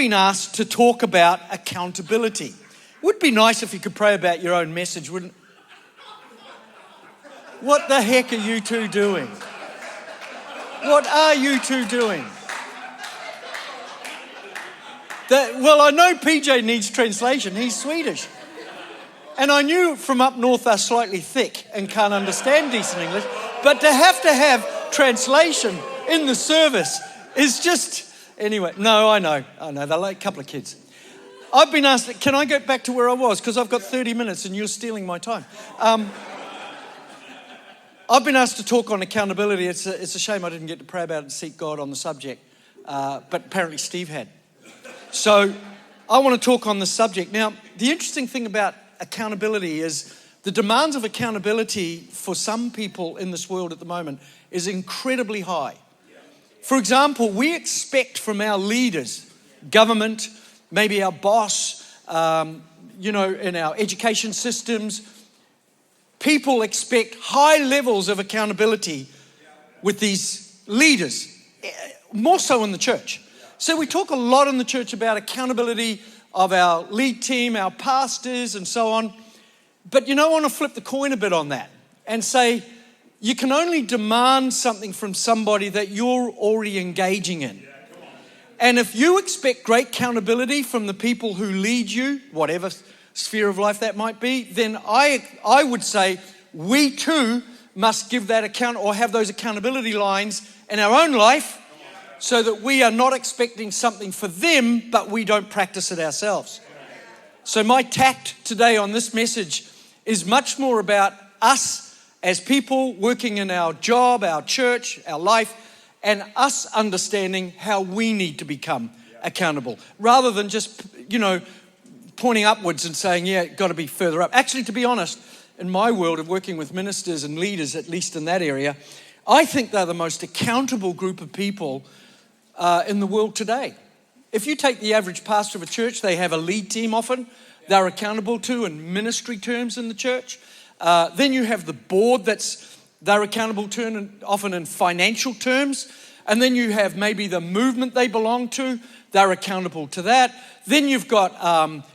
been asked to talk about accountability. It would be nice if you could pray about your own message, wouldn't it? What the heck are you two doing? What are you two doing? Well, I know PJ needs translation. He's Swedish. And I knew from up north they're slightly thick and can't understand decent English. But to have translation in the service is just... Anyway, no, I know. They're like a couple of kids. I've been asked, can I go back to where I was? Because I've got 30 minutes and you're stealing my time. I've been asked to talk on accountability. It's a shame I didn't get to pray about it and seek God on the subject. But apparently Steve had. So I want to talk on the subject. Now, the interesting thing about accountability is the demands of accountability for some people in this world at the moment is incredibly high. For example, we expect from our leaders, government, maybe our boss, in our education systems, people expect high levels of accountability with these leaders, more so in the church. So we talk a lot in the church about accountability of our lead team, our pastors, and so on. But I want to flip the coin a bit on that and say, you can only demand something from somebody that you're already engaging in. And if you expect great accountability from the people who lead you, whatever sphere of life that might be, then I would say we too must give that account or have those accountability lines in our own life so that we are not expecting something for them, but we don't practice it ourselves. So my tact today on this message is much more about us as people working in our job, our church, our life, and us understanding how we need to become accountable, rather than just, pointing upwards and saying, got to be further up. Actually, to be honest, in my world of working with ministers and leaders, at least in that area, I think they're the most accountable group of people in the world today. If you take the average pastor of a church, they have a lead team often they're accountable to in ministry terms in the church. Then you have the board they're accountable to, and often in financial terms. And then you have maybe the movement they belong to, they're accountable to that. Then you've got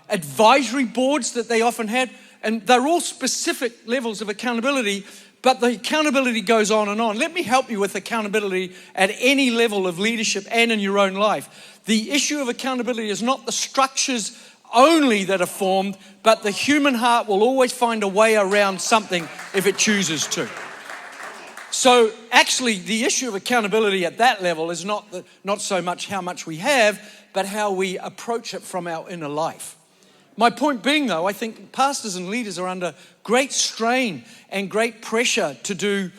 advisory boards that they often have, and they're all specific levels of accountability, but the accountability goes on and on. Let me help you with accountability at any level of leadership and in your own life. The issue of accountability is not the structures only that are formed, but the human heart will always find a way around something if it chooses to. So actually, the issue of accountability at that level is not so much how much we have, but how we approach it from our inner life. My point being, though, I think pastors and leaders are under great strain and great pressure to do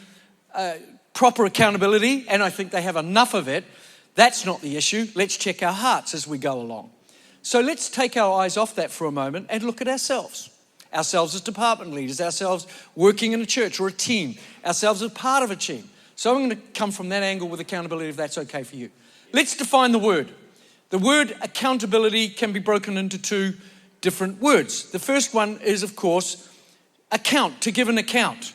proper accountability, and I think they have enough of it. That's not the issue. Let's check our hearts as we go along. So let's take our eyes off that for a moment and look at ourselves. Ourselves as department leaders, ourselves working in a church or a team, ourselves as part of a team. So I'm going to come from that angle with accountability, if that's okay for you. Let's define the word. The word accountability can be broken into two different words. The first one is, of course, account, to give an account.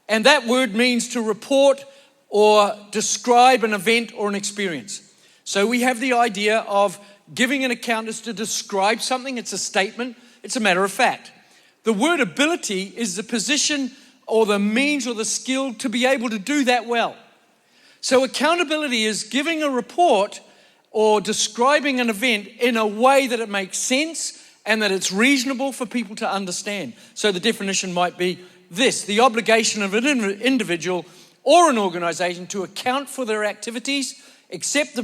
And that word means to report or describe an event or an experience. So we have the idea of giving an account is to describe something. It's a statement. It's a matter of fact. The word ability is the position or the means or the skill to be able to do that well. So accountability is giving a report or describing an event in a way that it makes sense and that it's reasonable for people to understand. So the definition might be this: the obligation of an individual or an organization to account for their activities, accept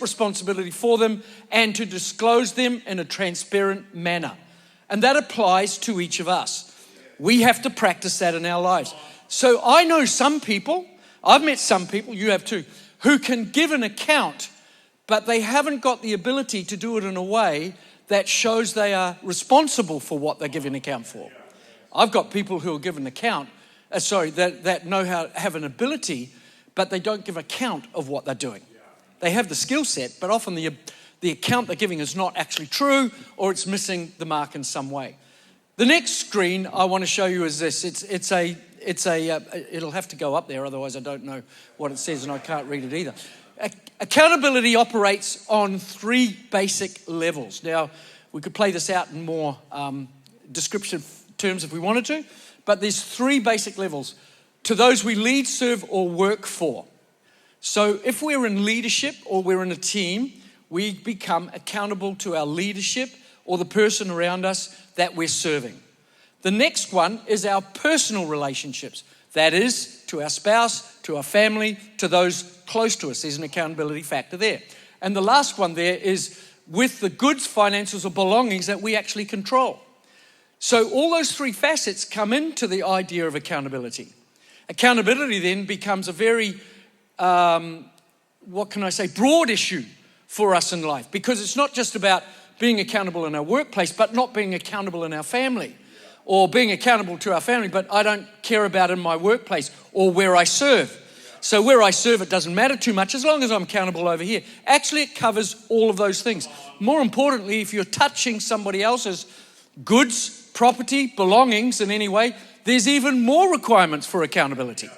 responsibility for them, and to disclose them in a transparent manner. And that applies to each of us. We have to practice that in our lives. So I know some people, I've met some people, you have too, who can give an account, but they haven't got the ability to do it in a way that shows they are responsible for what they're giving account for. I've got people who will give an account, that know how, have an ability, but they don't give account of what they're doing. They have the skill set, but often the account they're giving is not actually true, or it's missing the mark in some way. The next screen I want to show you is this. It'll have to go up there, otherwise I don't know what it says and I can't read it either. accountability operates on three basic levels. Now, we could play this out in more descriptive terms if we wanted to, but there's three basic levels. To those we lead, serve, or work for. So if we're in leadership or we're in a team, we become accountable to our leadership or the person around us that we're serving. The next one is our personal relationships. That is, to our spouse, to our family, to those close to us. There's an accountability factor there. And the last one there is with the goods, finances, or belongings that we actually control. So all those three facets come into the idea of accountability. Accountability then becomes a very, broad issue for us in life, because it's not just about being accountable in our workplace, but not being accountable in our family, or being accountable to our family, but I don't care about in my workplace or where I serve. So where I serve, it doesn't matter too much as long as I'm accountable over here. Actually, it covers all of those things. More importantly, if you're touching somebody else's goods, property, belongings in any way, there's even more requirements for accountability.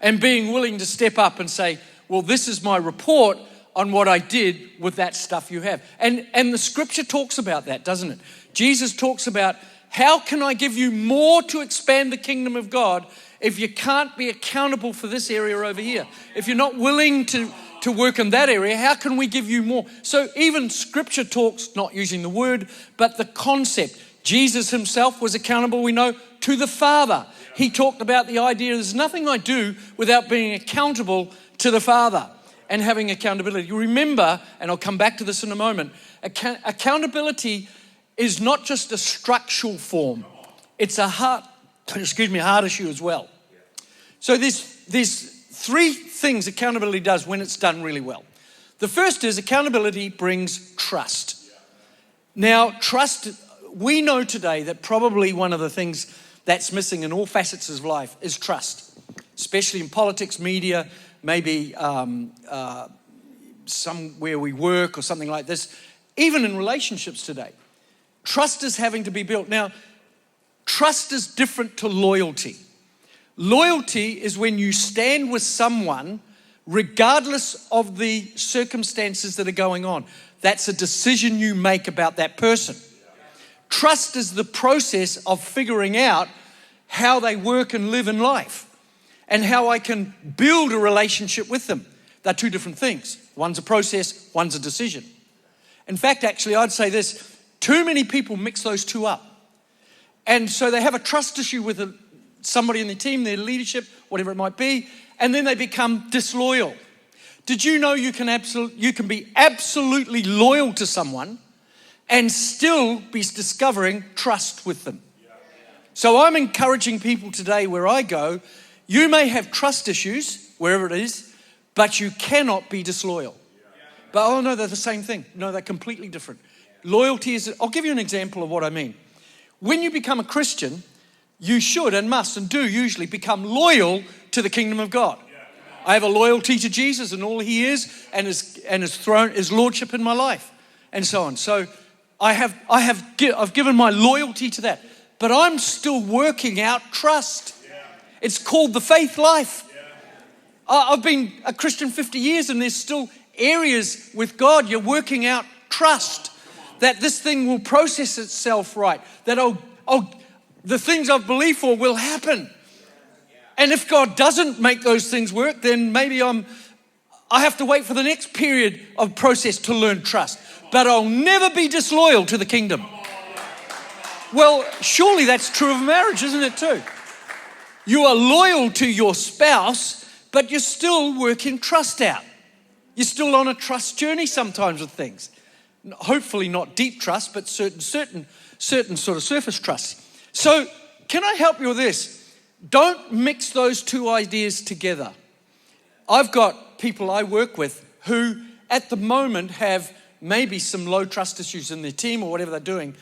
And being willing to step up and say, well, this is my report on what I did with that stuff you have. And the scripture talks about that, doesn't it? Jesus talks about, how can I give you more to expand the kingdom of God if you can't be accountable for this area over here? If you're not willing to work in that area, how can we give you more? So even scripture talks, not using the word, but the concept. Jesus himself was accountable, we know, to the Father. He talked about the idea there's nothing I do without being accountable to the Father and having accountability. You remember, and I'll come back to this in a moment, accountability is not just a structural form. It's a heart issue as well. So there's three things accountability does when it's done really well. The first is accountability brings trust. Now, trust, we know today that probably one of the things that's missing in all facets of life is trust, especially in politics, media, maybe somewhere we work or something like this. Even in relationships today, trust is having to be built. Now, trust is different to loyalty. Loyalty is when you stand with someone regardless of the circumstances that are going on. That's a decision you make about that person. Trust is the process of figuring out how they work and live in life and how I can build a relationship with them. They're two different things. One's a process, one's a decision. In fact, actually, I'd say this, too many people mix those two up. And so they have a trust issue with somebody in their team, their leadership, whatever it might be, and then they become disloyal. Did you know you can be absolutely loyal to someone and still be discovering trust with them? So I'm encouraging people today where I go, you may have trust issues, wherever it is, but you cannot be disloyal. But oh no, they're the same thing. No, they're completely different. Loyalty is, I'll give you an example of what I mean. When you become a Christian, you should and must and do usually become loyal to the kingdom of God. I have a loyalty to Jesus and all he is and his throne, his lordship in my life and so on. So I've given my loyalty to that, but I'm still working out trust. It's called the faith life. I've been a Christian 50 years and there's still areas with God you're working out trust that this thing will process itself right, that the things I've believed for will happen. And if God doesn't make those things work, then maybe I have to wait for the next period of process to learn trust. But I'll never be disloyal to the kingdom. Well, surely that's true of marriage, isn't it too? You are loyal to your spouse, but you're still working trust out. You're still on a trust journey sometimes with things. Hopefully not deep trust, but certain sort of surface trust. So can I help you with this? Don't mix those two ideas together. I've got people I work with who at the moment have maybe some low trust issues in their team or whatever they're doing,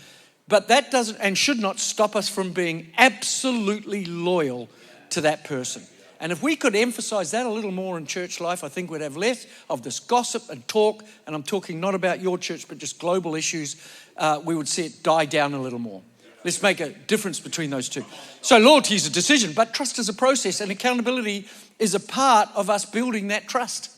but that doesn't and should not stop us from being absolutely loyal to that person. And if we could emphasize that a little more in church life, I think we'd have less of this gossip and talk, and I'm talking not about your church, but just global issues. We would see it die down a little more. Let's make a difference between those two. So loyalty is a decision, but trust is a process, and accountability is a part of us building that trust.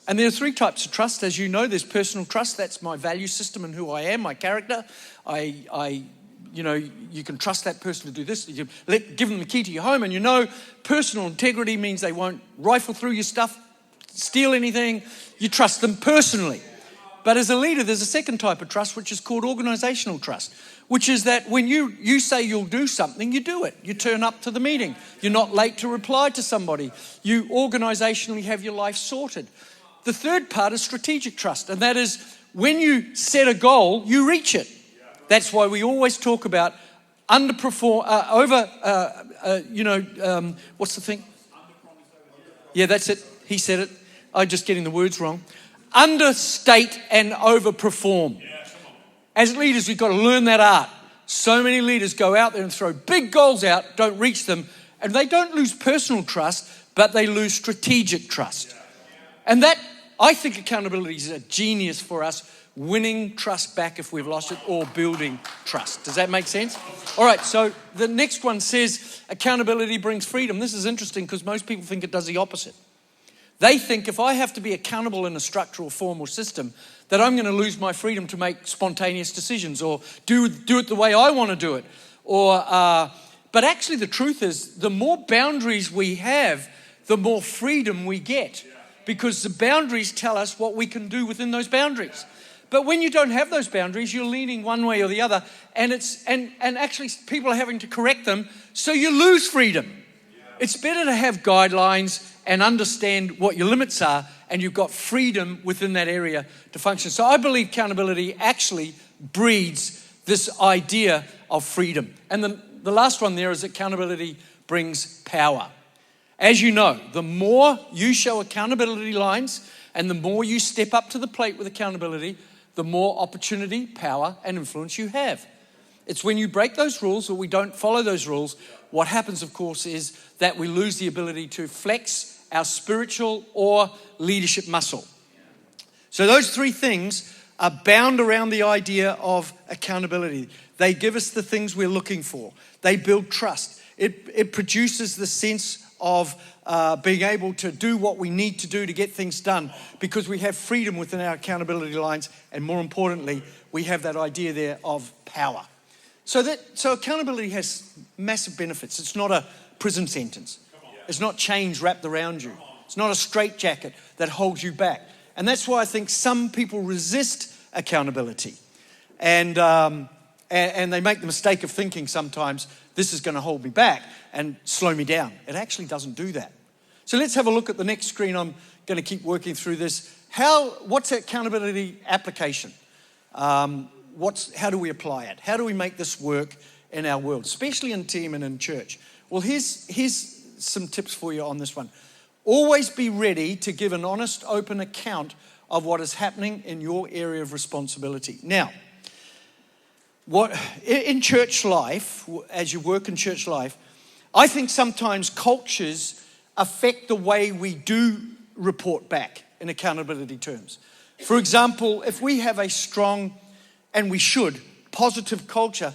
And there are three types of trust. As you know, there's personal trust. That's my value system and who I am, my character. You can trust that person to do this. You give them the key to your home, and you know personal integrity means they won't rifle through your stuff, steal anything. You trust them personally. But as a leader, there's a second type of trust, which is called organizational trust, which is that when you say you'll do something, you do it. You turn up to the meeting. You're not late to reply to somebody. You organizationally have your life sorted. The third part is strategic trust, and that is when you set a goal, you reach it. That's why we always talk about underperform, what's the thing? Yeah, that's it. He said it. I'm just getting the words wrong. Understate and overperform. As leaders, we've got to learn that art. So many leaders go out there and throw big goals out, don't reach them, and they don't lose personal trust, but they lose strategic trust. And that, I think accountability is a genius for us, winning trust back if we've lost it, or building trust. Does that make sense? All right, so the next one says accountability brings freedom. This is interesting because most people think it does the opposite. They think if I have to be accountable in a structural form or system, that I'm going to lose my freedom to make spontaneous decisions or do it the way I want to do it. But actually the truth is, the more boundaries we have, the more freedom we get. Because the boundaries tell us what we can do within those boundaries. But when you don't have those boundaries, you're leaning one way or the other, and actually people are having to correct them, so you lose freedom. It's better to have guidelines and understand what your limits are, and you've got freedom within that area to function. So I believe accountability actually breeds this idea of freedom. And the last one there is accountability brings power. As you know, the more you show accountability lines and the more you step up to the plate with accountability, the more opportunity, power, and influence you have. It's when you break those rules or we don't follow those rules, what happens, of course, is that we lose the ability to flex our spiritual or leadership muscle. So those three things are bound around the idea of accountability. They give us the things we're looking for. They build trust. It produces the sense of being able to do what we need to do to get things done because we have freedom within our accountability lines, and more importantly, we have that idea there of power. So accountability has massive benefits. It's not a prison sentence. It's not chains wrapped around you. It's not a straitjacket that holds you back. And that's why I think some people resist accountability. And they make the mistake of thinking sometimes, this is going to hold me back and slow me down. It actually doesn't do that. So let's have a look at the next screen. I'm going to keep working through this. What's accountability application? How do we apply it? How do we make this work in our world, especially in team and in church? Well, here's some tips for you on this one. Always be ready to give an honest, open account of what is happening in your area of responsibility. Now, in church life, as you work in church life, I think sometimes cultures affect the way we do report back in accountability terms. For example, if we have a strong, and we should, positive culture,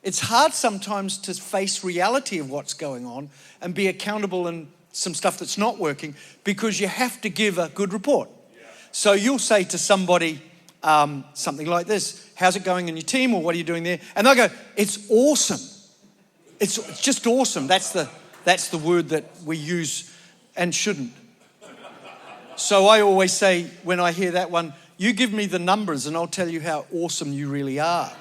it's hard sometimes to face reality of what's going on and be accountable in some stuff that's not working because you have to give a good report. So you'll say to somebody something like this, how's it going in your team, or what are you doing there? And they'll go, it's awesome. It's just awesome. That's the word that we use and shouldn't. So I always say when I hear that one, you give me the numbers and I'll tell you how awesome you really are.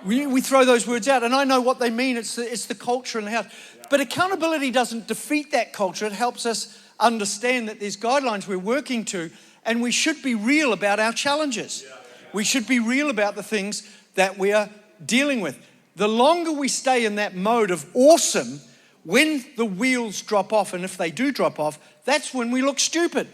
We throw those words out, and I know what they mean. It's the culture and the house. But accountability doesn't defeat that culture. It helps us understand that there's guidelines we're working to, and we should be real about our challenges. We should be real about the things that we are dealing with. The longer we stay in that mode of awesome, when the wheels drop off, and if they do drop off, that's when we look stupid.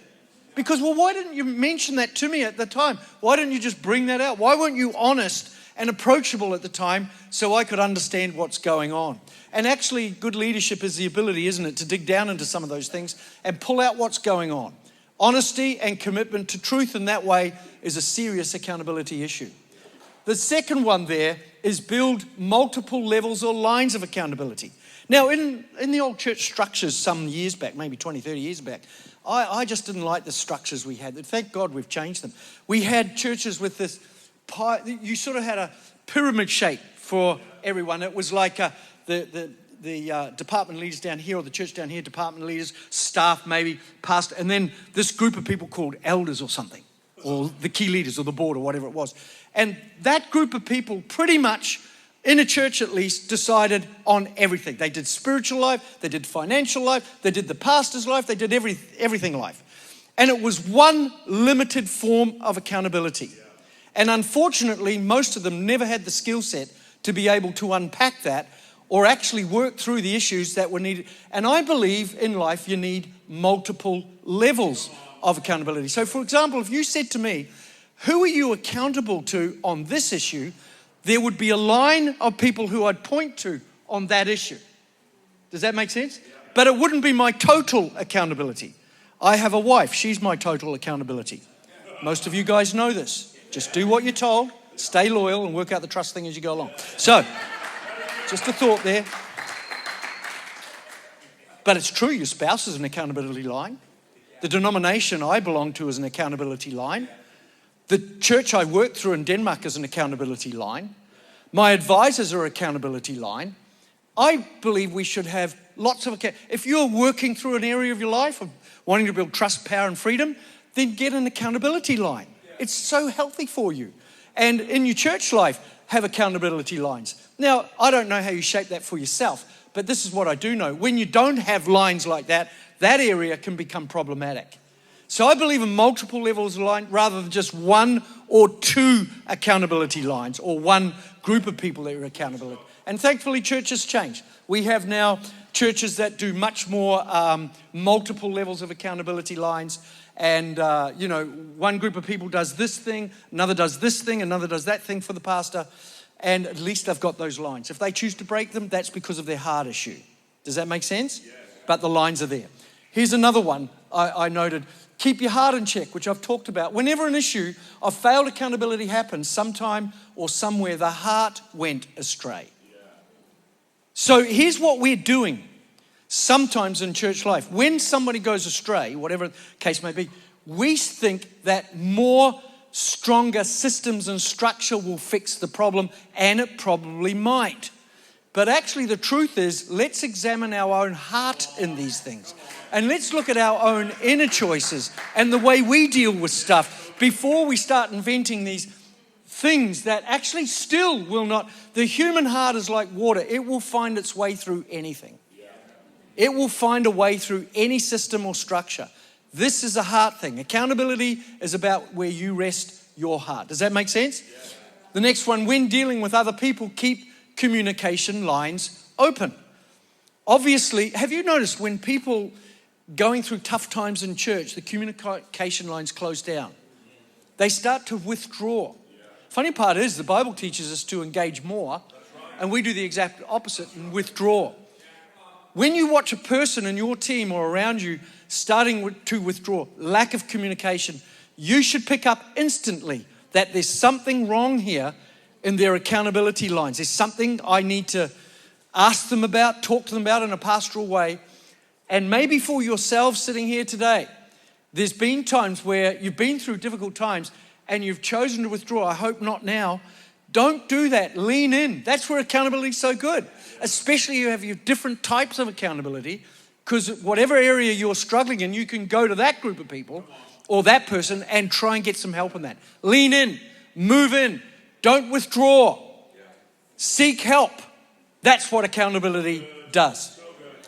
Because, well, why didn't you mention that to me at the time? Why didn't you just bring that out? Why weren't you honest and approachable at the time so I could understand what's going on? And actually, good leadership is the ability, isn't it, to dig down into some of those things and pull out what's going on. Honesty and commitment to truth in that way is a serious accountability issue. The second one there is build multiple levels or lines of accountability. Now, in the old church structures some years back, maybe 20, 30 years back, I just didn't like the structures we had. Thank God we've changed them. We had churches with this you sort of had a pyramid shape for everyone. It was like the department leaders down here, or the church down here, department leaders, staff maybe, pastor, and then this group of people called elders or something, or the key leaders or the board or whatever it was. And that group of people pretty much, in a church at least, decided on everything. They did spiritual life, they did financial life, they did the pastor's life, they did everything life. And it was one limited form of accountability. And unfortunately, most of them never had the skill set to be able to unpack that or actually work through the issues that were needed. And I believe in life you need multiple levels of accountability. So for example, if you said to me, who are you accountable to on this issue? There would be a line of people who I'd point to on that issue. Does that make sense? But it wouldn't be my total accountability. I have a wife. She's my total accountability. Most of you guys know this. Just do what you're told, stay loyal, and work out the trust thing as you go along. So, just a thought there. But it's true, your spouse is an accountability line. The denomination I belong to is an accountability line. The church I work through in Denmark is an accountability line. My advisors are an accountability line. I believe we should have lots of if you're working through an area of your life of wanting to build trust, power, and freedom, then get an accountability line. It's so healthy for you. And in your church life, have accountability lines. Now, I don't know how you shape that for yourself, but this is what I do know. When you don't have lines like that, that area can become problematic. So I believe in multiple levels of line rather than just one or two accountability lines or one group of people that are accountable. And thankfully, churches change. We have now churches that do much more multiple levels of accountability lines. And, one group of people does this thing, another does this thing, another does that thing for the pastor. And at least they've got those lines. If they choose to break them, that's because of their heart issue. Does that make sense? Yes. But the lines are there. Here's another one I noted. Keep your heart in check, which I've talked about. Whenever an issue of failed accountability happens, sometime or somewhere, the heart went astray. Yeah. So here's what we're doing. Sometimes in church life, when somebody goes astray, whatever the case may be, we think that more stronger systems and structure will fix the problem, and it probably might. But actually the truth is, let's examine our own heart in these things. And let's look at our own inner choices and the way we deal with stuff before we start inventing these things that actually still will not. The human heart is like water. It will find its way through anything. It will find a way through any system or structure. This is a heart thing. Accountability is about where you rest your heart. Does that make sense? Yeah. The next one, when dealing with other people, keep communication lines open. Obviously, have you noticed when people going through tough times in church, the communication lines close down? They start to withdraw. Yeah. Funny part is the Bible teaches us to engage more, and we do the exact opposite and withdraw. When you watch a person in your team or around you starting to withdraw, lack of communication, you should pick up instantly that there's something wrong here in their accountability lines. There's something I need to ask them about, talk to them about in a pastoral way. And maybe for yourself sitting here today, there's been times where you've been through difficult times and you've chosen to withdraw. I hope not now. Don't do that. Lean in. That's where accountability is so good. Especially you have your different types of accountability, because whatever area you're struggling in, you can go to that group of people or that person and try and get some help in that. Lean in, move in, don't withdraw, seek help. That's what accountability does.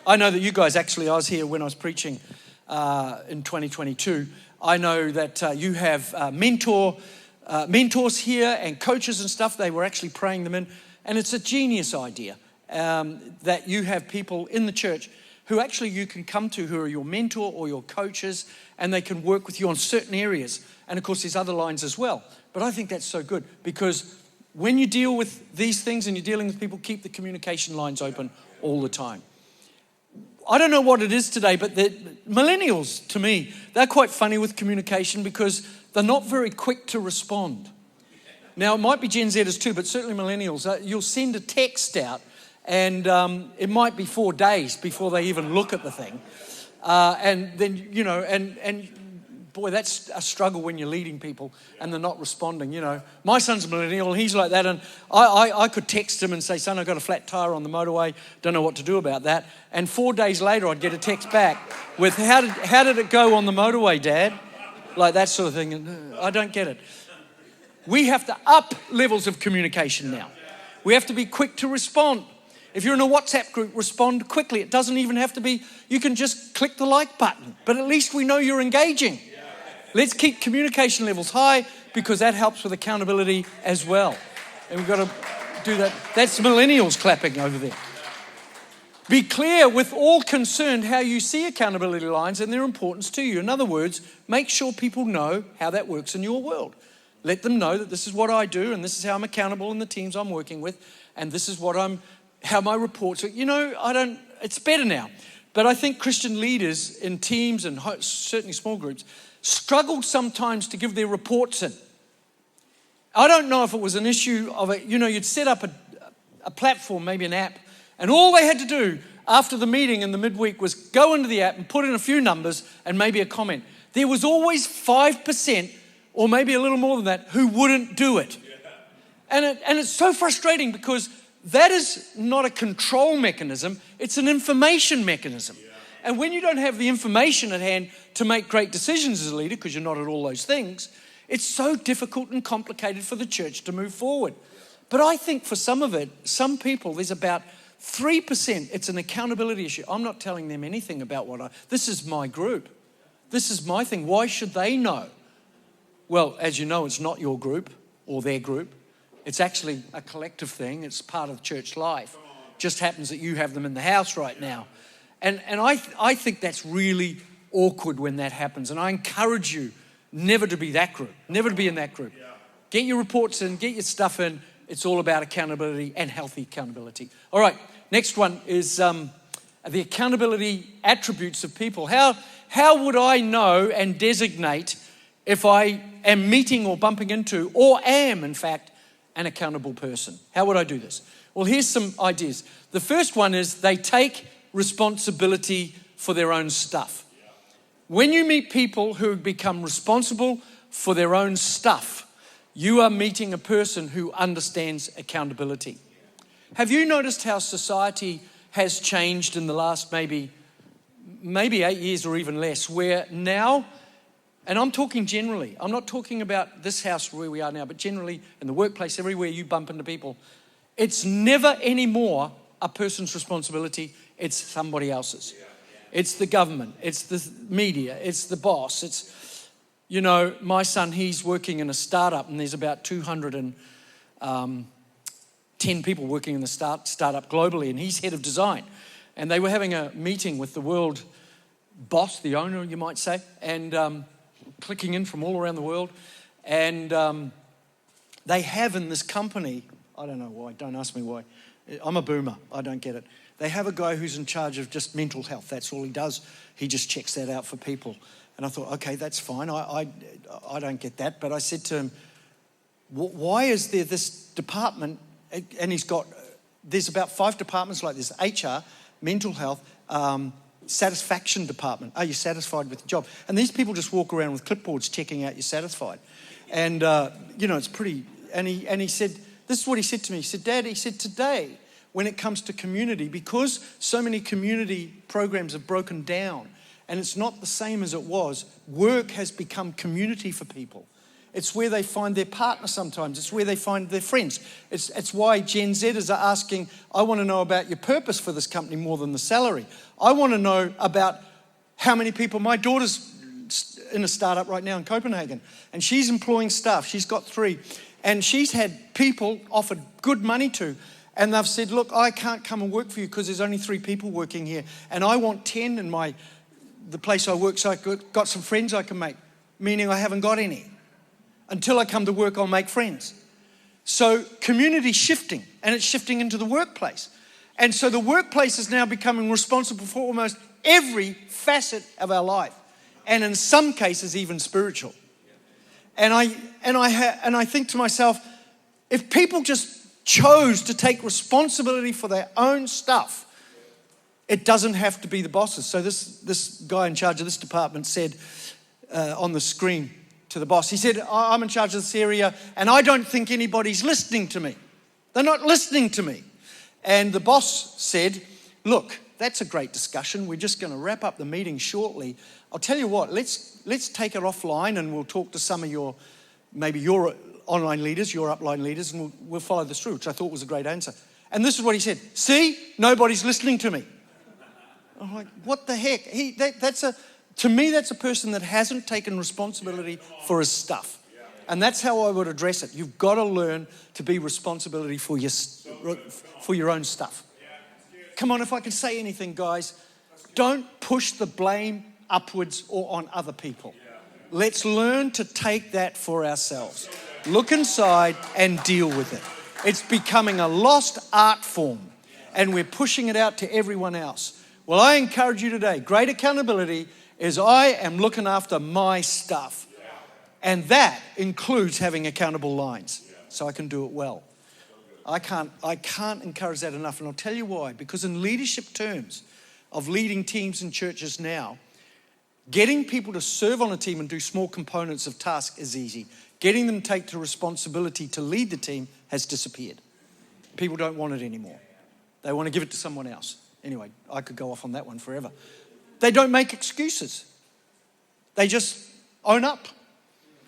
I know that you guys actually, I was here when I was preaching in 2022. I know that you have mentors here and coaches and stuff. They were actually praying them in. And it's a genius idea that you have people in the church who actually you can come to who are your mentor or your coaches, and they can work with you on certain areas. And of course, there's other lines as well. But I think that's so good, because when you deal with these things and you're dealing with people, keep the communication lines open all the time. I don't know what it is today, but the millennials, to me, they're quite funny with communication because they're not very quick to respond. Now, it might be Gen Zers too, but certainly millennials. You'll send a text out And it might be 4 days before they even look at the thing. And then, and boy, that's a struggle when you're leading people and they're not responding. My son's a millennial and he's like that. And I could text him and say, son, I've got a flat tire on the motorway. Don't know what to do about that. And 4 days later, I'd get a text back with, how did it go on the motorway, Dad? Like that sort of thing. And I don't get it. We have to up levels of communication now. We have to be quick to respond. If you're in a WhatsApp group, respond quickly. It doesn't even have to be, you can just click the like button. But at least we know you're engaging. Let's keep communication levels high because that helps with accountability as well. And we've got to do that. That's millennials clapping over there. Be clear with all concerned how you see accountability lines and their importance to you. In other words, make sure people know how that works in your world. Let them know that this is what I do and this is how I'm accountable in the teams I'm working with and this is how my reports are. It's better now. But I think Christian leaders in teams and certainly small groups struggled sometimes to give their reports in. I don't know if it was an issue of you'd set up a platform, maybe an app, and all they had to do after the meeting in the midweek was go into the app and put in a few numbers and maybe a comment. There was always 5% or maybe a little more than that who wouldn't do it. And it's so frustrating because that is not a control mechanism, it's an information mechanism. And when you don't have the information at hand to make great decisions as a leader, because you're not at all those things, it's so difficult and complicated for the church to move forward. But I think for some people, there's about 3%, it's an accountability issue. I'm not telling them anything about this is my group. This is my thing. Why should they know? Well, as you know, it's not your group or their group. It's actually a collective thing. It's part of church life. Just happens that you have them in the house right now. And I think that's really awkward when that happens. And I encourage you never to be that group, never to be in that group. Get your reports in, get your stuff in. It's all about accountability and healthy accountability. All right, next one is the accountability attributes of people. How would I know and designate if I am meeting or bumping into, or am, in fact, an accountable person? How would I do this? Well, here's some ideas. The first one is they take responsibility for their own stuff. When you meet people who become responsible for their own stuff, you are meeting a person who understands accountability. Have you noticed how society has changed in the last maybe 8 years or even less, where now, and I'm talking generally, I'm not talking about this house where we are now, but generally in the workplace, everywhere you bump into people, it's never anymore a person's responsibility, it's somebody else's. It's the government, it's the media, it's the boss. It's, my son, he's working in a startup and there's about 210 people working in the startup globally, and he's head of design. And they were having a meeting with the world boss, the owner, you might say, and clicking in from all around the world. And they have in this company, I don't know why, don't ask me why. I'm a boomer, I don't get it. They have a guy who's in charge of just mental health. That's all he does. He just checks that out for people. And I thought, okay, that's fine. I don't get that. But I said to him, why is there this department? And there's about 5 departments like this: HR, mental health, satisfaction department. Are you satisfied with the job? And these people just walk around with clipboards checking out you're satisfied. And, it's pretty. And he said, this is what he said to me. He said, Dad, he said, today, when it comes to community, because so many community programs have broken down and it's not the same as it was, work has become community for people. It's where they find their partner sometimes. It's where they find their friends. It's why Gen Zers are asking, I want to know about your purpose for this company more than the salary. I want to know about how many people. My daughter's in a startup right now in Copenhagen, and she's employing staff. She's got 3. And she's had people offered good money to, and they've said, look, I can't come and work for you because there's only 3 people working here. And I want 10 in the place I work, so I've got some friends I can make, meaning I haven't got any. Until I come to work, I'll make friends. So community's shifting, and it's shifting into the workplace. And so the workplace is now becoming responsible for almost every facet of our life, and in some cases even spiritual. And I think to myself, if people just chose to take responsibility for their own stuff, it doesn't have to be the bosses. So this guy in charge of this department said on the screen to the boss, he said, I'm in charge of this area and I don't think anybody's listening to me. They're not listening to me. And the boss said, look, that's a great discussion. We're just going to wrap up the meeting shortly. I'll tell you what, let's take it offline and we'll talk to some of maybe your online leaders, your upline leaders, and we'll follow this through, which I thought was a great answer. And this is what he said. See, nobody's listening to me. I'm like, what the heck? To me, that's a person that hasn't taken responsibility for his stuff. And that's how I would address it. You've got to learn to be responsibility for your own stuff. Come on, if I can say anything, guys, don't push the blame upwards or on other people. Let's learn to take that for ourselves. Look inside and deal with it. It's becoming a lost art form, and we're pushing it out to everyone else. Well, I encourage you today, great accountability is I am looking after my stuff. And that includes having accountable lines so I can do it well. I can't encourage that enough, and I'll tell you why. Because in leadership terms of leading teams and churches now, getting people to serve on a team and do small components of tasks is easy. Getting them to take the responsibility to lead the team has disappeared. People don't want it anymore. They want to give it to someone else. Anyway, I could go off on that one forever. They don't make excuses. They just own up.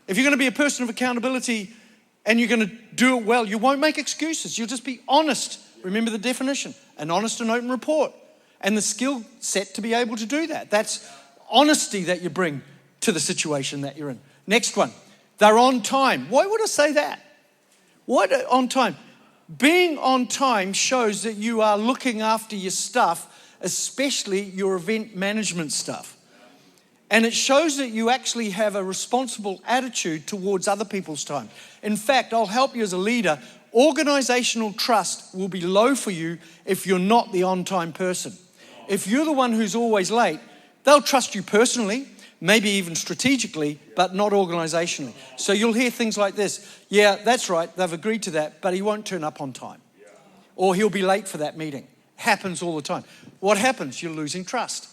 If you're going to be a person of accountability and you're going to do it well, you won't make excuses. You'll just be honest. Remember the definition, an honest and open report. And the skill set to be able to do that. That's honesty that you bring to the situation that you're in. Next one, they're on time. Why would I say that? Why on time? Being on time shows that you are looking after your stuff, especially your event management stuff. And it shows that you actually have a responsible attitude towards other people's time. In fact, I'll help you as a leader. Organizational trust will be low for you if you're not the on-time person. If you're the one who's always late, they'll trust you personally, maybe even strategically, but not organizationally. So you'll hear things like this. Yeah, that's right, they've agreed to that, but he won't turn up on time. Or he'll be late for that meeting. Happens all the time. What happens? You're losing trust.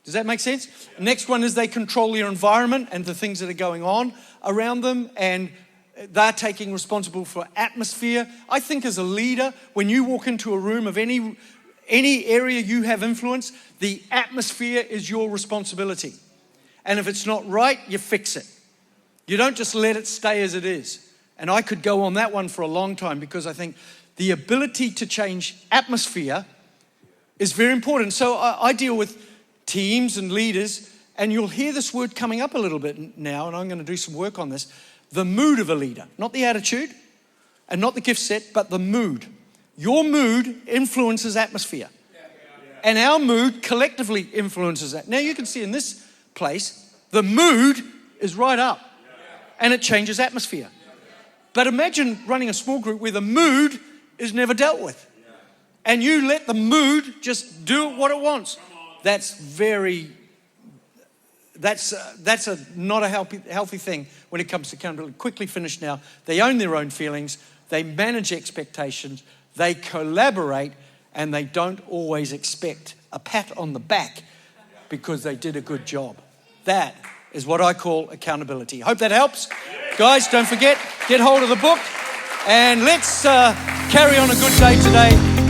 Does that make sense? Next one is they control your environment and the things that are going on around them, and they're taking responsibility for atmosphere. I think as a leader, when you walk into a room of any area you have influence, the atmosphere is your responsibility. And if it's not right, you fix it. You don't just let it stay as it is. And I could go on that one for a long time because I think the ability to change atmosphere is very important. So I deal with teams and leaders, and you'll hear this word coming up a little bit now, and I'm going to do some work on this. The mood of a leader, not the attitude and not the gift set, but the mood. Your mood influences atmosphere. And our mood collectively influences that. Now you can see in this place, the mood is right up and it changes atmosphere. But imagine running a small group where the mood is never dealt with. And you let the mood just do what it wants. That's not a healthy thing when it comes to accountability. Quickly finish now. They own their own feelings. They manage expectations. They collaborate, and they don't always expect a pat on the back because they did a good job. That is what I call accountability. Hope that helps. Guys, don't forget, get hold of the book, and let's carry on a good day today.